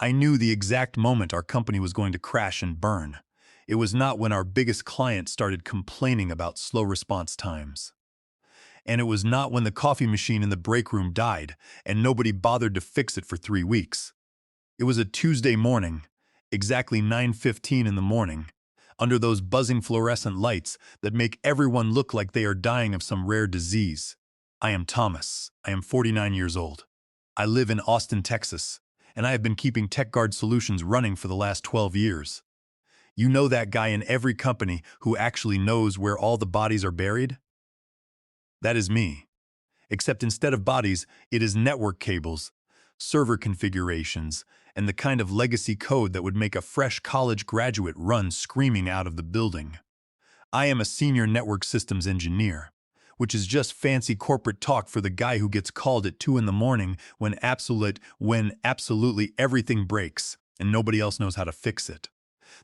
I knew the exact moment our company was going to crash and burn. It was not when our biggest client started complaining about slow response times. And it was not when the coffee machine in the break room died and nobody bothered to fix it for 3 weeks. It was a Tuesday morning, exactly 9:15 in the morning, under those buzzing fluorescent lights that make everyone look like they are dying of some rare disease. I am Thomas. I am 49 years old. I live in Austin, Texas, and I have been keeping TechGuard Solutions running for the last 12 years. You know that guy in every company who actually knows where all the bodies are buried? That is me. Except instead of bodies, it is network cables, server configurations, and the kind of legacy code that would make a fresh college graduate run screaming out of the building. I am a senior network systems engineer, which is just fancy corporate talk for the guy who gets called at 2 in the morning when absolutely everything breaks and nobody else knows how to fix it.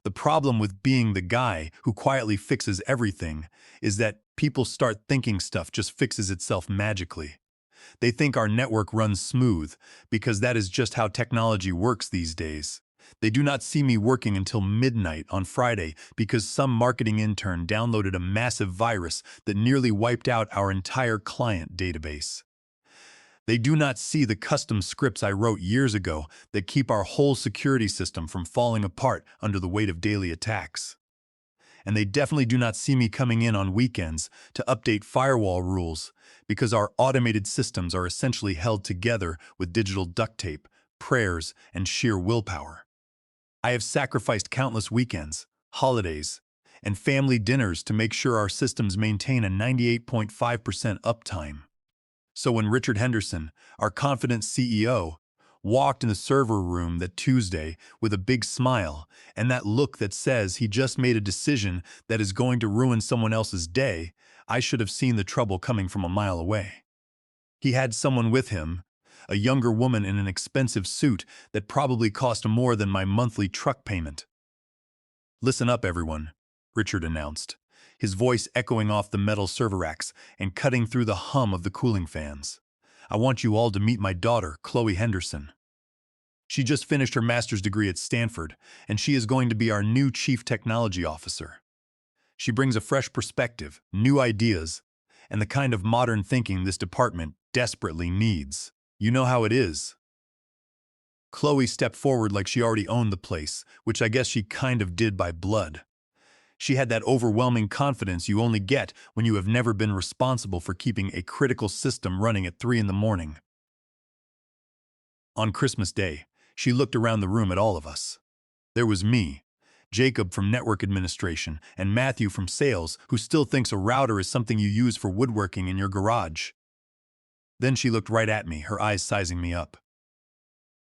The problem with being the guy who quietly fixes everything is that people start thinking stuff just fixes itself magically. They think our network runs smooth because that is just how technology works these days. They do not see me working until midnight on Friday because some marketing intern downloaded a massive virus that nearly wiped out our entire client database. They do not see the custom scripts I wrote years ago that keep our whole security system from falling apart under the weight of daily attacks. And they definitely do not see me coming in on weekends to update firewall rules because our automated systems are essentially held together with digital duct tape, prayers, and sheer willpower. I have sacrificed countless weekends, holidays, and family dinners to make sure our systems maintain a 98.5% uptime. So when Richard Henderson, our confident CEO, walked in the server room that Tuesday with a big smile and that look that says he just made a decision that is going to ruin someone else's day, I should have seen the trouble coming from a mile away. He had someone with him, a younger woman in an expensive suit that probably cost more than my monthly truck payment. "Listen up, everyone," Richard announced, his voice echoing off the metal server racks and cutting through the hum of the cooling fans. "I want you all to meet my daughter, Chloe Henderson. She just finished her master's degree at Stanford, and she is going to be our new chief technology officer. She brings a fresh perspective, new ideas, and the kind of modern thinking this department desperately needs. You know how it is." Chloe stepped forward like she already owned the place, which I guess she kind of did by blood. She had that overwhelming confidence you only get when you have never been responsible for keeping a critical system running at 3 in the morning. On Christmas Day, she looked around the room at all of us. There was me, Jacob from Network Administration, and Matthew from Sales, who still thinks a router is something you use for woodworking in your garage. Then she looked right at me, her eyes sizing me up.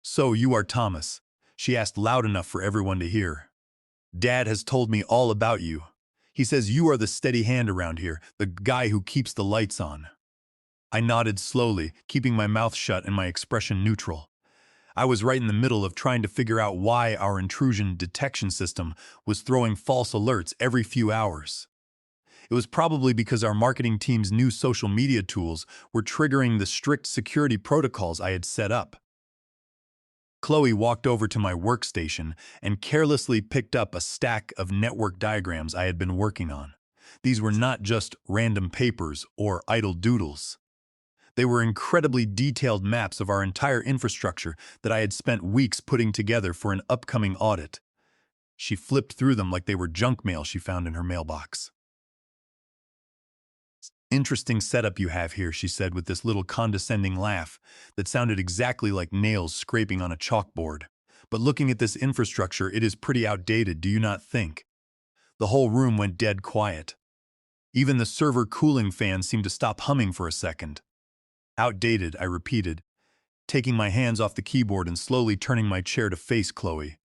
"So you are Thomas," she asked loud enough for everyone to hear. "Dad has told me all about you. He says you are the steady hand around here, the guy who keeps the lights on." I nodded slowly, keeping my mouth shut and my expression neutral. I was right in the middle of trying to figure out why our intrusion detection system was throwing false alerts every few hours. It was probably because our marketing team's new social media tools were triggering the strict security protocols I had set up. Chloe walked over to my workstation and carelessly picked up a stack of network diagrams I had been working on. These were not just random papers or idle doodles. They were incredibly detailed maps of our entire infrastructure that I had spent weeks putting together for an upcoming audit. She flipped through them like they were junk mail she found in her mailbox. "Interesting setup you have here," she said with this little condescending laugh that sounded exactly like nails scraping on a chalkboard. "But looking at this infrastructure, it is pretty outdated, do you not think?" The whole room went dead quiet. Even the server cooling fan seemed to stop humming for a second. "Outdated," I repeated, taking my hands off the keyboard and slowly turning my chair to face Chloe.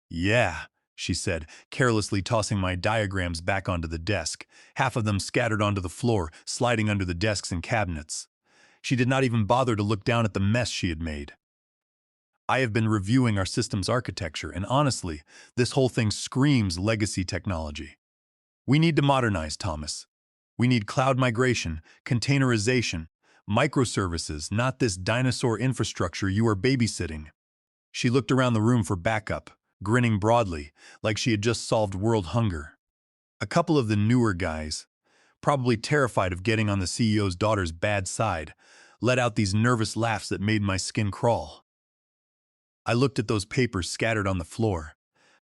"Yeah," she said, carelessly tossing my diagrams back onto the desk, half of them scattered onto the floor, sliding under the desks and cabinets. She did not even bother to look down at the mess she had made. "I have been reviewing our system's architecture, and honestly, this whole thing screams legacy technology. We need to modernize, Thomas. We need cloud migration, containerization, microservices, not this dinosaur infrastructure you are babysitting." She looked around the room for backup, grinning broadly, like she had just solved world hunger. A couple of the newer guys, probably terrified of getting on the CEO's daughter's bad side, let out these nervous laughs that made my skin crawl. I looked at those papers scattered on the floor.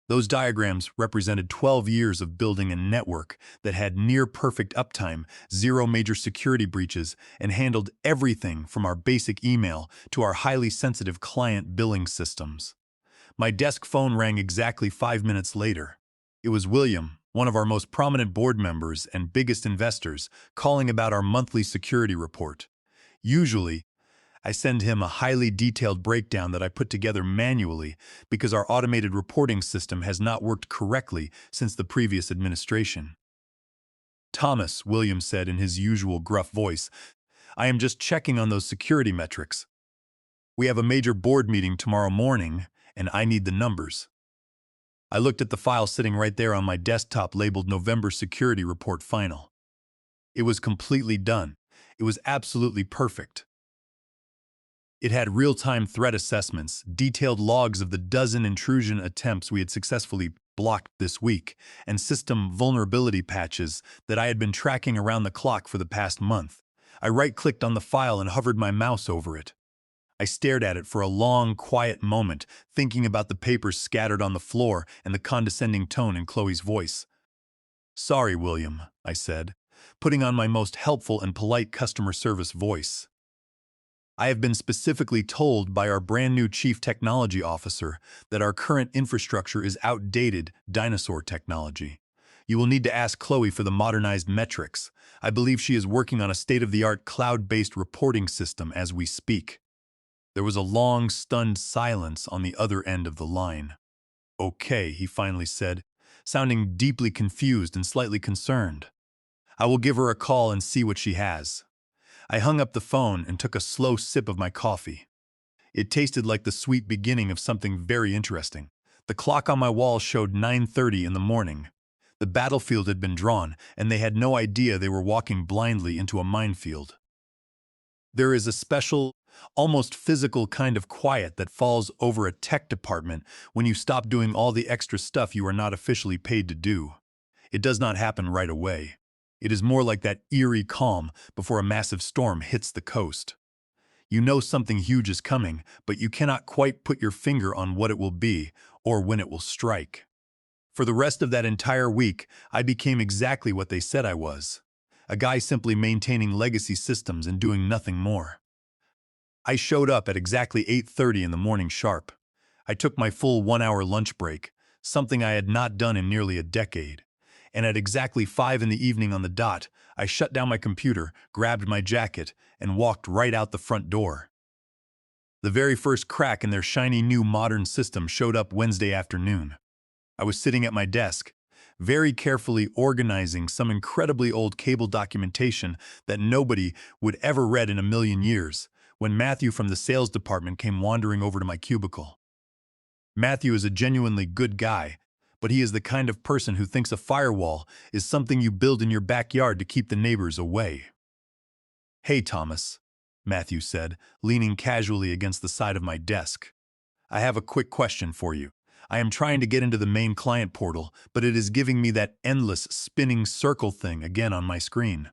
Those diagrams represented 12 years of building a network that had near-perfect uptime, zero major security breaches, and handled everything from our basic email to our highly sensitive client billing systems. My desk phone rang exactly 5 minutes later. It was William, one of our most prominent board members and biggest investors, calling about our monthly security report. Usually, I send him a highly detailed breakdown that I put together manually because our automated reporting system has not worked correctly since the previous administration. Thomas, William said in his usual gruff voice, I am just checking on those security metrics. We have a major board meeting tomorrow morning, and I need the numbers. I looked at the file sitting right there on my desktop labeled November Security Report Final. It was completely done. It was absolutely perfect. It had real-time threat assessments, detailed logs of the dozen intrusion attempts we had successfully blocked this week, and system vulnerability patches that I had been tracking around the clock for the past month. I right-clicked on the file and hovered my mouse over it. I stared at it for a long, quiet moment, thinking about the papers scattered on the floor and the condescending tone in Chloe's voice. Sorry, William, I said, putting on my most helpful and polite customer service voice. I have been specifically told by our brand new Chief Technology Officer that our current infrastructure is outdated dinosaur technology. You will need to ask Chloe for the modernized metrics. I believe she is working on a state-of-the-art cloud-based reporting system as we speak. There was a long, stunned silence on the other end of the line. Okay, he finally said, sounding deeply confused and slightly concerned. I will give her a call and see what she has. I hung up the phone and took a slow sip of my coffee. It tasted like the sweet beginning of something very interesting. The clock on my wall showed 9:30 in the morning. The battlefield had been drawn, and they had no idea they were walking blindly into a minefield. There is a special, almost physical kind of quiet that falls over a tech department when you stop doing all the extra stuff you are not officially paid to do. It does not happen right away. It is more like that eerie calm before a massive storm hits the coast. You know something huge is coming, but you cannot quite put your finger on what it will be or when it will strike. For the rest of that entire week, I became exactly what they said I was. A guy simply maintaining legacy systems and doing nothing more. I showed up at exactly 8:30 in the morning sharp. I took my full 1-hour lunch break, something I had not done in nearly a decade. And at exactly 5 in the evening on the dot, I shut down my computer, grabbed my jacket, and walked right out the front door. The very first crack in their shiny new modern system showed up Wednesday afternoon. I was sitting at my desk, very carefully organizing some incredibly old cable documentation that nobody would ever read in a million years, when Matthew from the sales department came wandering over to my cubicle. Matthew is a genuinely good guy, but he is the kind of person who thinks a firewall is something you build in your backyard to keep the neighbors away. Hey, Thomas, Matthew said, leaning casually against the side of my desk. I have a quick question for you. I am trying to get into the main client portal, but it is giving me that endless spinning circle thing again on my screen.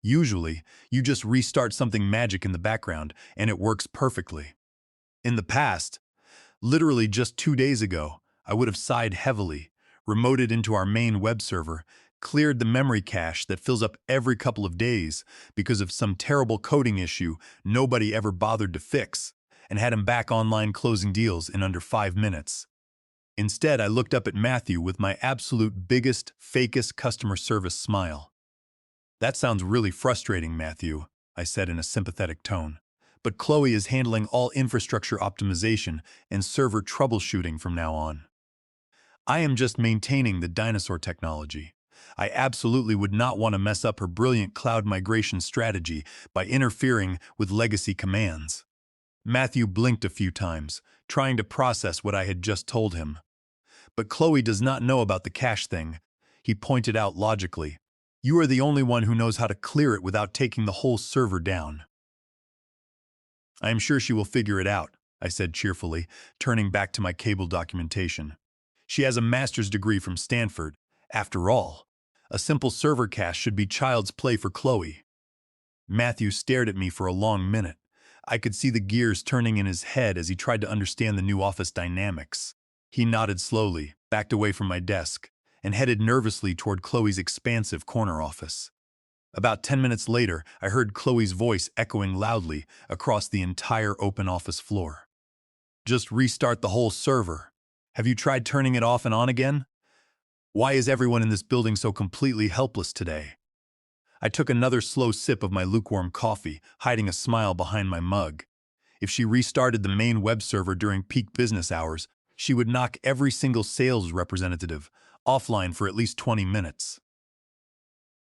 Usually, you just restart something magic in the background, and it works perfectly. In the past, literally just 2 days ago, I would have sighed heavily, remoted into our main web server, cleared the memory cache that fills up every couple of days because of some terrible coding issue nobody ever bothered to fix, and had him back online closing deals in under 5 minutes. Instead, I looked up at Matthew with my absolute biggest, fakest customer service smile. That sounds really frustrating, Matthew, I said in a sympathetic tone. But Chloe is handling all infrastructure optimization and server troubleshooting from now on. I am just maintaining the dinosaur technology. I absolutely would not want to mess up her brilliant cloud migration strategy by interfering with legacy commands. Matthew blinked a few times, trying to process what I had just told him. But Chloe does not know about the cache thing, he pointed out logically. You are the only one who knows how to clear it without taking the whole server down. I am sure she will figure it out, I said cheerfully, turning back to my cable documentation. She has a master's degree from Stanford. After all, a simple server cache should be child's play for Chloe. Matthew stared at me for a long minute. I could see the gears turning in his head as he tried to understand the new office dynamics. He nodded slowly, backed away from my desk, and headed nervously toward Chloe's expansive corner office. About 10 minutes later, I heard Chloe's voice echoing loudly across the entire open office floor. Just restart the whole server. Have you tried turning it off and on again? Why is everyone in this building so completely helpless today? I took another slow sip of my lukewarm coffee, hiding a smile behind my mug. If she restarted the main web server during peak business hours, she would knock every single sales representative offline for at least 20 minutes.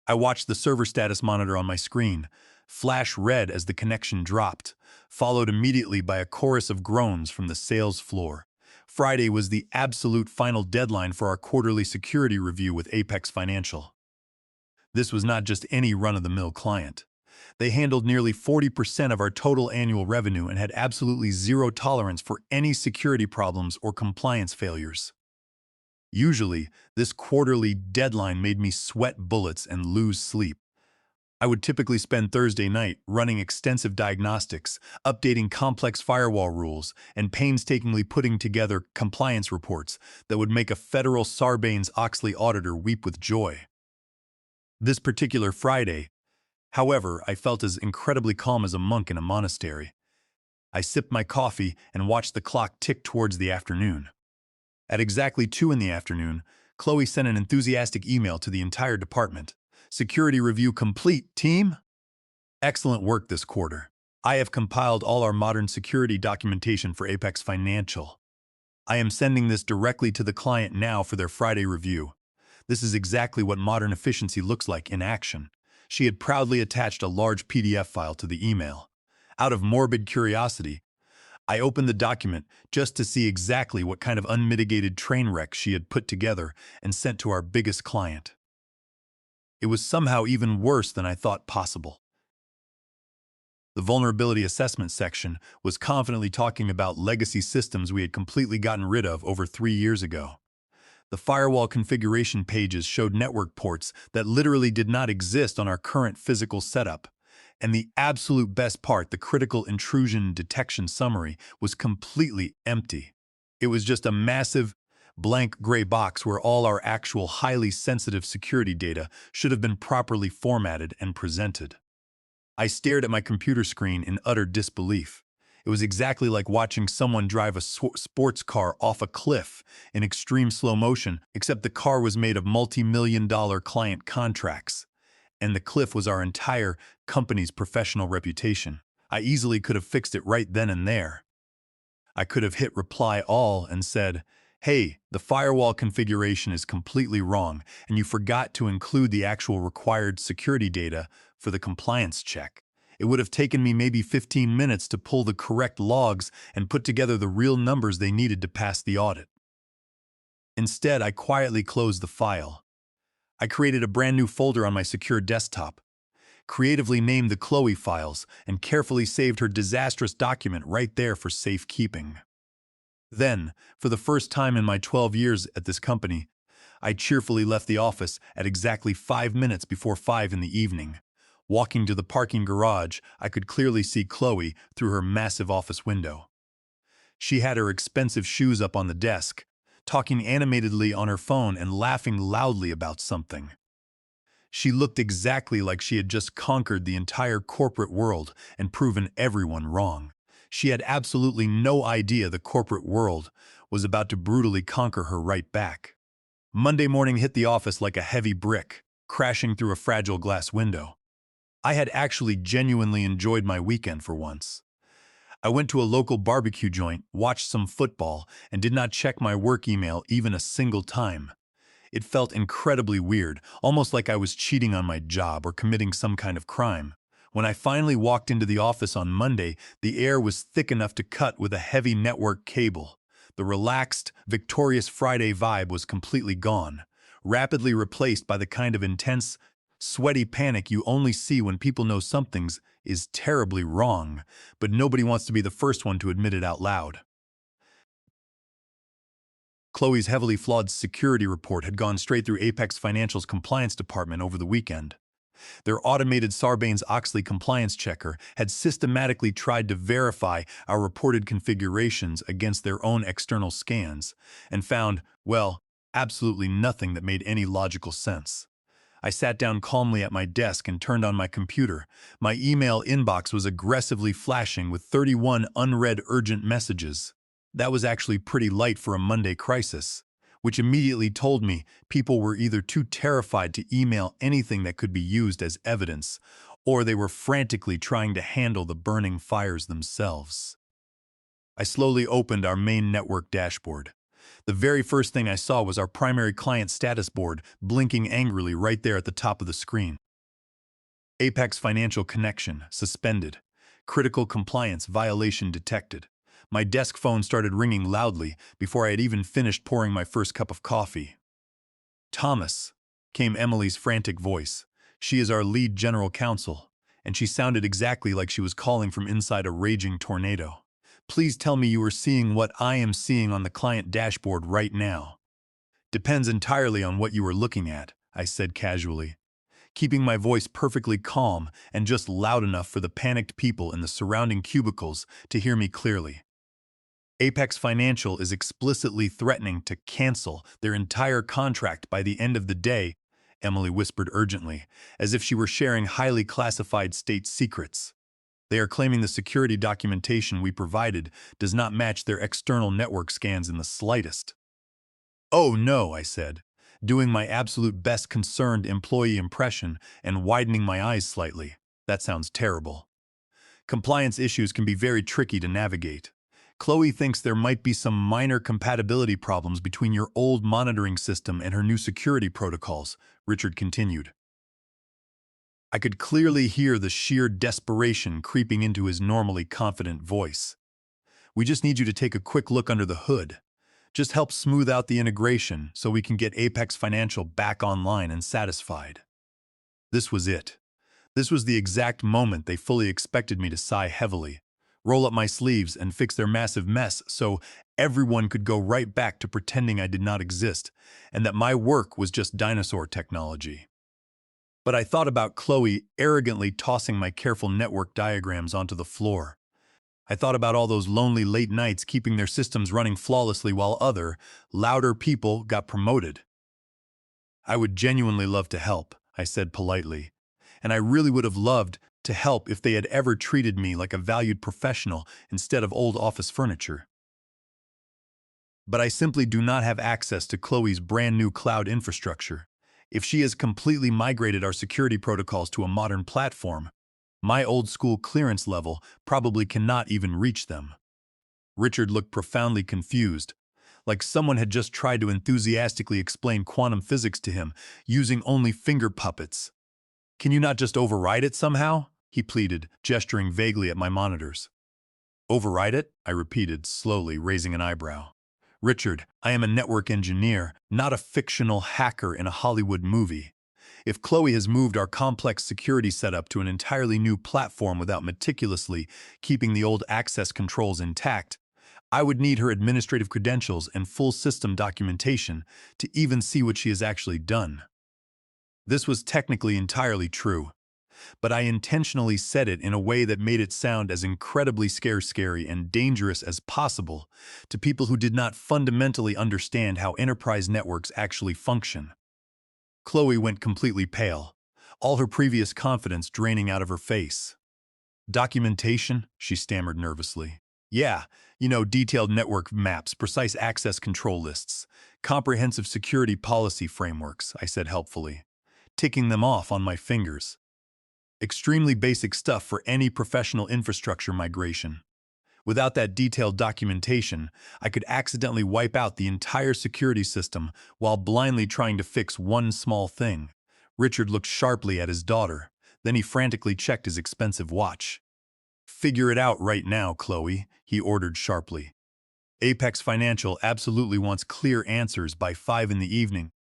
I watched the server status monitor on my screen flash red as the connection dropped, followed immediately by a chorus of groans from the sales floor. Friday was the absolute final deadline for our quarterly security review with Apex Financial. This was not just any run-of-the-mill client. They handled nearly 40% of our total annual revenue and had absolutely zero tolerance for any security problems or compliance failures. Usually, this quarterly deadline made me sweat bullets and lose sleep. I would typically spend Thursday night running extensive diagnostics, updating complex firewall rules, and painstakingly putting together compliance reports that would make a federal Sarbanes-Oxley auditor weep with joy. This particular Friday, however, I felt as incredibly calm as a monk in a monastery. I sipped my coffee and watched the clock tick towards the afternoon. At exactly 2 in the afternoon, Chloe sent an enthusiastic email to the entire department. Security review complete, team? Excellent work this quarter. I have compiled all our modern security documentation for Apex Financial. I am sending this directly to the client now for their Friday review. This is exactly what modern efficiency looks like in action. She had proudly attached a large PDF file to the email. Out of morbid curiosity, I opened the document just to see exactly what kind of unmitigated train wreck she had put together and sent to our biggest client. It was somehow even worse than I thought possible. The vulnerability assessment section was confidently talking about legacy systems we had completely gotten rid of over 3 years ago. The firewall configuration pages showed network ports that literally did not exist on our current physical setup. And the absolute best part, the critical intrusion detection summary, was completely empty. It was just a massive, blank gray box where all our actual highly sensitive security data should have been properly formatted and presented. I stared at my computer screen in utter disbelief. It was exactly like watching someone drive a sports car off a cliff in extreme slow motion, except the car was made of multi-million-dollar client contracts. And the cliff was our entire company's professional reputation. I easily could have fixed it right then and there. I could have hit reply all and said, "Hey, the firewall configuration is completely wrong, and you forgot to include the actual required security data for the compliance check." It would have taken me maybe 15 minutes to pull the correct logs and put together the real numbers they needed to pass the audit. Instead, I quietly closed the file. I created a brand new folder on my secure desktop, creatively named the Chloe files, and carefully saved her disastrous document right there for safekeeping. Then, for the first time in my 12 years at this company, I cheerfully left the office at exactly 5 minutes before 5 in the evening. Walking to the parking garage, I could clearly see Chloe through her massive office window. She had her expensive shoes up on the desk, talking animatedly on her phone and laughing loudly about something. She looked exactly like she had just conquered the entire corporate world and proven everyone wrong. She had absolutely no idea the corporate world was about to brutally conquer her right back. Monday morning hit the office like a heavy brick, crashing through a fragile glass window. I had actually genuinely enjoyed my weekend for once. I went to a local barbecue joint, watched some football, and did not check my work email even a single time. It felt incredibly weird, almost like I was cheating on my job or committing some kind of crime. When I finally walked into the office on Monday, the air was thick enough to cut with a heavy network cable. The relaxed, victorious Friday vibe was completely gone, rapidly replaced by the kind of intense, sweaty panic you only see when people know something's is terribly wrong, but nobody wants to be the first one to admit it out loud. Chloe's heavily flawed security report had gone straight through Apex Financial's compliance department over the weekend. Their automated Sarbanes-Oxley compliance checker had systematically tried to verify our reported configurations against their own external scans and found, well, absolutely nothing that made any logical sense. I sat down calmly at my desk and turned on my computer. My email inbox was aggressively flashing with 31 unread urgent messages. That was actually pretty light for a Monday crisis, which immediately told me people were either too terrified to email anything that could be used as evidence, or they were frantically trying to handle the burning fires themselves. I slowly opened our main network dashboard. The very first thing I saw was our primary client status board blinking angrily right there at the top of the screen. Apex Financial connection suspended. Critical compliance violation detected. My desk phone started ringing loudly before I had even finished pouring my first cup of coffee. "Thomas," came Emily's frantic voice. She is our lead general counsel, and she sounded exactly like she was calling from inside a raging tornado. "Please tell me you are seeing what I am seeing on the client dashboard right now." "Depends entirely on what you are looking at," I said casually, keeping my voice perfectly calm and just loud enough for the panicked people in the surrounding cubicles to hear me clearly. Apex Financial is explicitly threatening to cancel their entire contract by the end of the day, Emily whispered urgently, as if she were sharing highly classified state secrets. They are claiming the security documentation we provided does not match their external network scans in the slightest. "Oh no," I said, doing my absolute best concerned employee impression and widening my eyes slightly. "That sounds terrible. Compliance issues can be very tricky to navigate. Chloe thinks there might be some minor compatibility problems between your old monitoring system and her new security protocols," Richard continued. I could clearly hear the sheer desperation creeping into his normally confident voice. "We just need you to take a quick look under the hood. Just help smooth out the integration so we can get Apex Financial back online and satisfied." This was it. This was the exact moment they fully expected me to sigh heavily, roll up my sleeves, and fix their massive mess so everyone could go right back to pretending I did not exist and that my work was just dinosaur technology. But I thought about Chloe arrogantly tossing my careful network diagrams onto the floor. I thought about all those lonely late nights keeping their systems running flawlessly while other, louder people got promoted. "I would genuinely love to help," I said politely, "and I really would have loved to help if they had ever treated me like a valued professional instead of old office furniture. But I simply do not have access to Chloe's brand new cloud infrastructure. If she has completely migrated our security protocols to a modern platform, my old school clearance level probably cannot even reach them." Richard looked profoundly confused, like someone had just tried to enthusiastically explain quantum physics to him using only finger puppets. "Can you not just override it somehow?" he pleaded, gesturing vaguely at my monitors. "Override it?" I repeated, slowly raising an eyebrow. "Richard, I am a network engineer, not a fictional hacker in a Hollywood movie. If Chloe has moved our complex security setup to an entirely new platform without meticulously keeping the old access controls intact, I would need her administrative credentials and full system documentation to even see what she has actually done." This was technically entirely true, but I intentionally said it in a way that made it sound as incredibly scary and dangerous as possible to people who did not fundamentally understand how enterprise networks actually function. Chloe went completely pale, all her previous confidence draining out of her face. "Documentation?" she stammered nervously. "Yeah, detailed network maps, precise access control lists, comprehensive security policy frameworks," I said helpfully, ticking them off on my fingers. "Extremely basic stuff for any professional infrastructure migration. Without that detailed documentation, I could accidentally wipe out the entire security system while blindly trying to fix one small thing." Richard looked sharply at his daughter, then he frantically checked his expensive watch. "Figure it out right now, Chloe," he ordered sharply. "Apex Financial absolutely wants clear answers by 5 in the evening,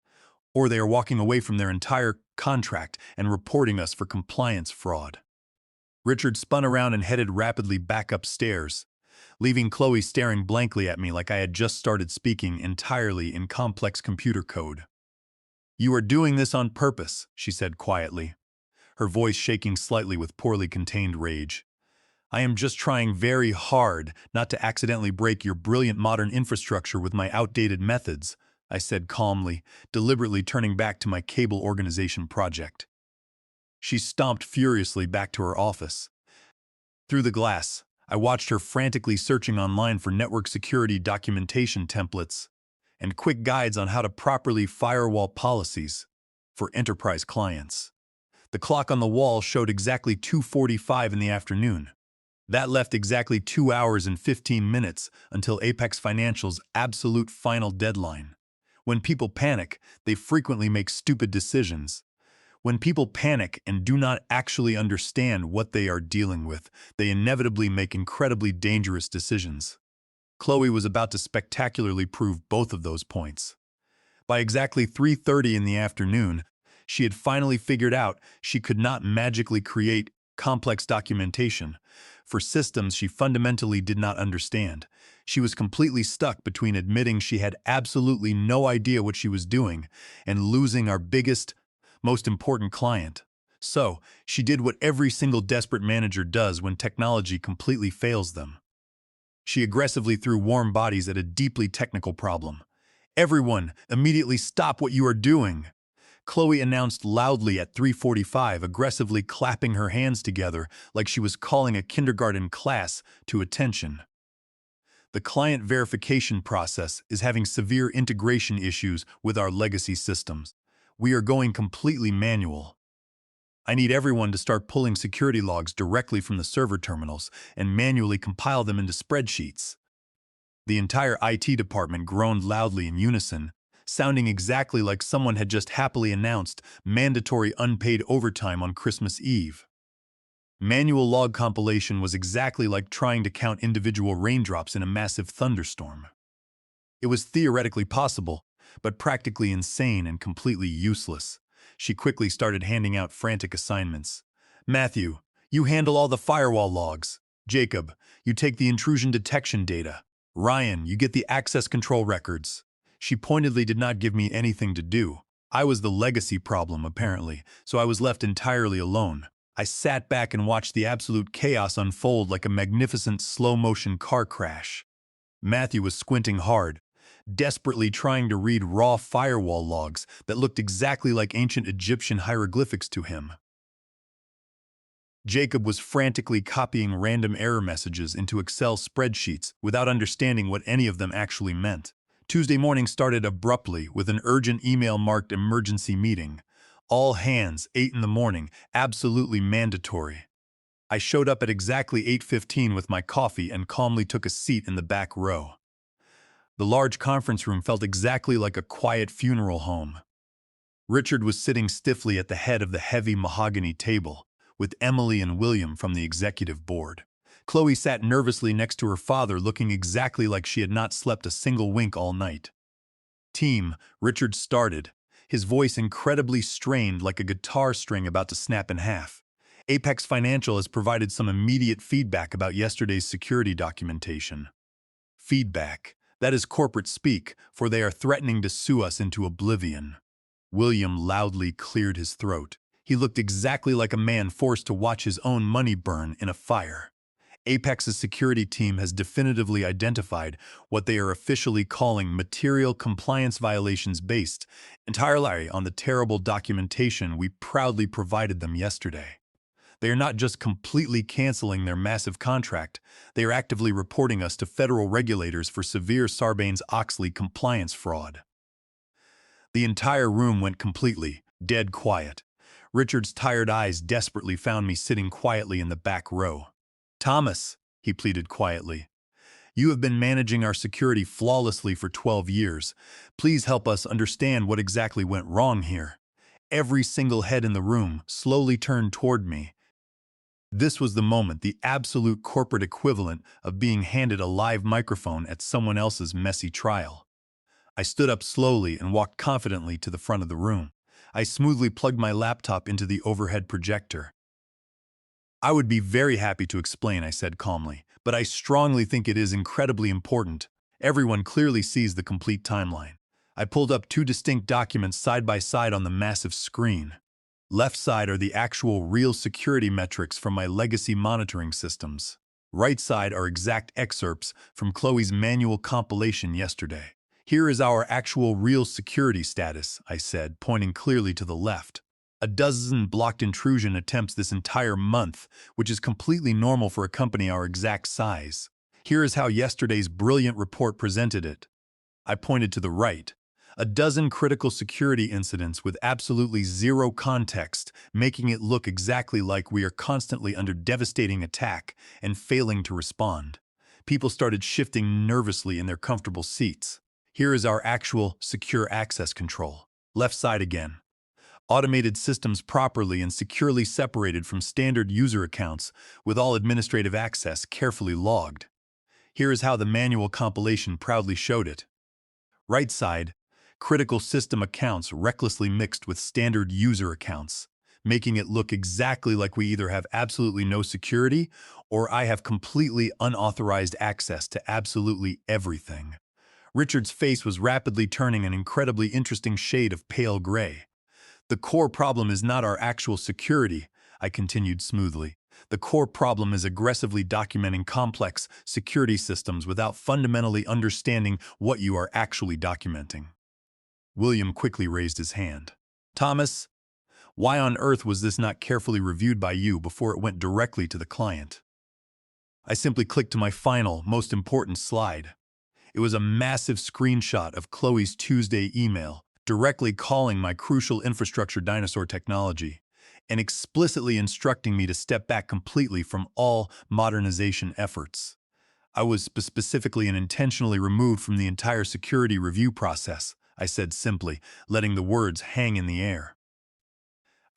or they are walking away from their entire contract and reporting us for compliance fraud." Richard spun around and headed rapidly back upstairs, leaving Chloe staring blankly at me like I had just started speaking entirely in complex computer code. "You are doing this on purpose," she said quietly, her voice shaking slightly with poorly contained rage. "I am just trying very hard not to accidentally break your brilliant modern infrastructure with my outdated methods," I said calmly, deliberately turning back to my cable organization project. She stomped furiously back to her office. Through the glass, I watched her frantically searching online for network security documentation templates and quick guides on how to properly firewall policies for enterprise clients. The clock on the wall showed exactly 2:45 in the afternoon. That left exactly 2 hours and 15 minutes until Apex Financial's absolute final deadline. When people panic, they frequently make stupid decisions. When people panic and do not actually understand what they are dealing with, they inevitably make incredibly dangerous decisions. Chloe was about to spectacularly prove both of those points. By exactly 3:30 in the afternoon, she had finally figured out she could not magically create complex documentation for systems she fundamentally did not understand. She was completely stuck between admitting she had absolutely no idea what she was doing and losing our biggest, most important client. So, she did what every single desperate manager does when technology completely fails them. She aggressively threw warm bodies at a deeply technical problem. "Everyone, immediately stop what you are doing!" Chloe announced loudly at 3:45, aggressively clapping her hands together like she was calling a kindergarten class to attention. "The client verification process is having severe integration issues with our legacy systems. We are going completely manual. I need everyone to start pulling security logs directly from the server terminals and manually compile them into spreadsheets." The entire IT department groaned loudly in unison, sounding exactly like someone had just happily announced mandatory unpaid overtime on Christmas Eve. Manual log compilation was exactly like trying to count individual raindrops in a massive thunderstorm. It was theoretically possible, but practically insane and completely useless. She quickly started handing out frantic assignments. "Matthew, you handle all the firewall logs. Jacob, you take the intrusion detection data. Ryan, you get the access control records." She pointedly did not give me anything to do. I was the legacy problem, apparently, so I was left entirely alone. I sat back and watched the absolute chaos unfold like a magnificent slow-motion car crash. Matthew was squinting hard, desperately trying to read raw firewall logs that looked exactly like ancient Egyptian hieroglyphics to him. Jacob was frantically copying random error messages into Excel spreadsheets without understanding what any of them actually meant. Tuesday morning started abruptly with an urgent email marked emergency meeting. All hands, 8 in the morning, absolutely mandatory. I showed up at exactly 8:15 with my coffee and calmly took a seat in the back row. The large conference room felt exactly like a quiet funeral home. Richard was sitting stiffly at the head of the heavy mahogany table, with Emily and William from the executive board. Chloe sat nervously next to her father, looking exactly like she had not slept a single wink all night. "Team," Richard started, his voice incredibly strained like a guitar string about to snap in half. "Apex Financial has provided some immediate feedback about yesterday's security documentation." "Feedback. That is corporate speak, for they are threatening to sue us into oblivion." William loudly cleared his throat. He looked exactly like a man forced to watch his own money burn in a fire. "Apex's security team has definitively identified what they are officially calling material compliance violations based entirely on the terrible documentation we proudly provided them yesterday. They are not just completely canceling their massive contract, they are actively reporting us to federal regulators for severe Sarbanes-Oxley compliance fraud." The entire room went completely, dead quiet. Richard's tired eyes desperately found me sitting quietly in the back row. "Thomas," he pleaded quietly, "you have been managing our security flawlessly for 12 years. Please help us understand what exactly went wrong here." Every single head in the room slowly turned toward me. This was the moment, the absolute corporate equivalent of being handed a live microphone at someone else's messy trial. I stood up slowly and walked confidently to the front of the room. I smoothly plugged my laptop into the overhead projector. I would be very happy to explain, I said calmly, but I strongly think it is incredibly important. Everyone clearly sees the complete timeline. I pulled up two distinct documents side by side on the massive screen. Left side are the actual real security metrics from my legacy monitoring systems. Right side are exact excerpts from Chloe's manual compilation yesterday. Here is our actual real security status, I said, pointing clearly to the left. A dozen blocked intrusion attempts this entire month, which is completely normal for a company our exact size. Here is how yesterday's brilliant report presented it. I pointed to the right. A dozen critical security incidents with absolutely zero context, making it look exactly like we are constantly under devastating attack and failing to respond. People started shifting nervously in their comfortable seats. Here is our actual secure access control. Left side again. Automated systems properly and securely separated from standard user accounts with all administrative access carefully logged. Here is how the manual compilation proudly showed it. Right side, critical system accounts recklessly mixed with standard user accounts, making it look exactly like we either have absolutely no security or I have completely unauthorized access to absolutely everything. Richard's face was rapidly turning an incredibly interesting shade of pale gray. The core problem is not our actual security, I continued smoothly. The core problem is aggressively documenting complex security systems without fundamentally understanding what you are actually documenting. William quickly raised his hand. Thomas, why on earth was this not carefully reviewed by you before it went directly to the client? I simply clicked to my final, most important slide. It was a massive screenshot of Chloe's Tuesday email, directly calling my crucial infrastructure dinosaur technology, and explicitly instructing me to step back completely from all modernization efforts. I was specifically and intentionally removed from the entire security review process, I said simply, letting the words hang in the air.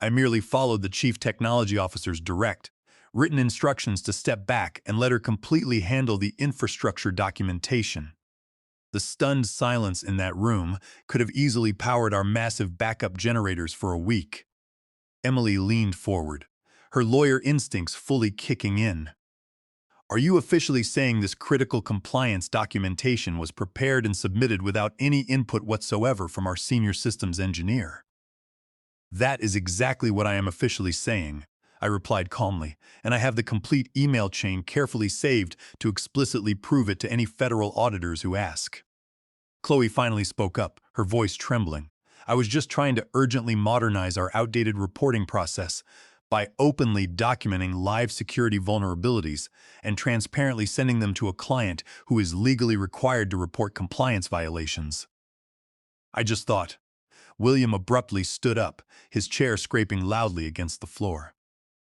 I merely followed the chief technology officer's direct, written instructions to step back and let her completely handle the infrastructure documentation. The stunned silence in that room could have easily powered our massive backup generators for a week. Emily leaned forward, her lawyer instincts fully kicking in. Are you officially saying this critical compliance documentation was prepared and submitted without any input whatsoever from our senior systems engineer? That is exactly what I am officially saying, I replied calmly, and I have the complete email chain carefully saved to explicitly prove it to any federal auditors who ask. Chloe finally spoke up, her voice trembling. I was just trying to urgently modernize our outdated reporting process by openly documenting live security vulnerabilities and transparently sending them to a client who is legally required to report compliance violations. I just thought. William abruptly stood up, his chair scraping loudly against the floor.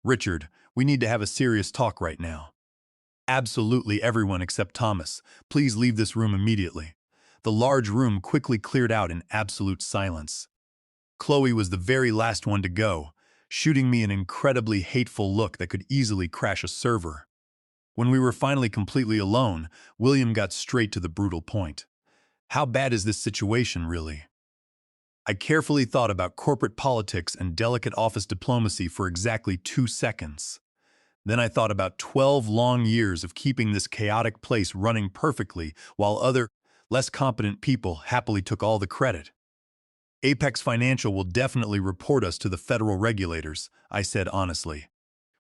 Richard, we need to have a serious talk right now. Absolutely everyone except Thomas. Please leave this room immediately. The large room quickly cleared out in absolute silence. Chloe was the very last one to go, shooting me an incredibly hateful look that could easily crash a server. When we were finally completely alone, William got straight to the brutal point. How bad is this situation, really? I carefully thought about corporate politics and delicate office diplomacy for exactly 2 seconds. Then I thought about 12 long years of keeping this chaotic place running perfectly while other, less competent people happily took all the credit. Apex Financial will definitely report us to the federal regulators, I said honestly.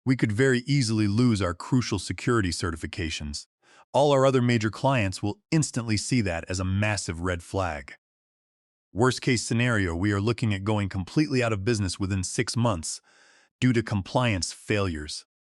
We could very easily lose our crucial security certifications. All our other major clients will instantly see that as a massive red flag. Worst case scenario, we are looking at going completely out of business within 6 months due to compliance failures.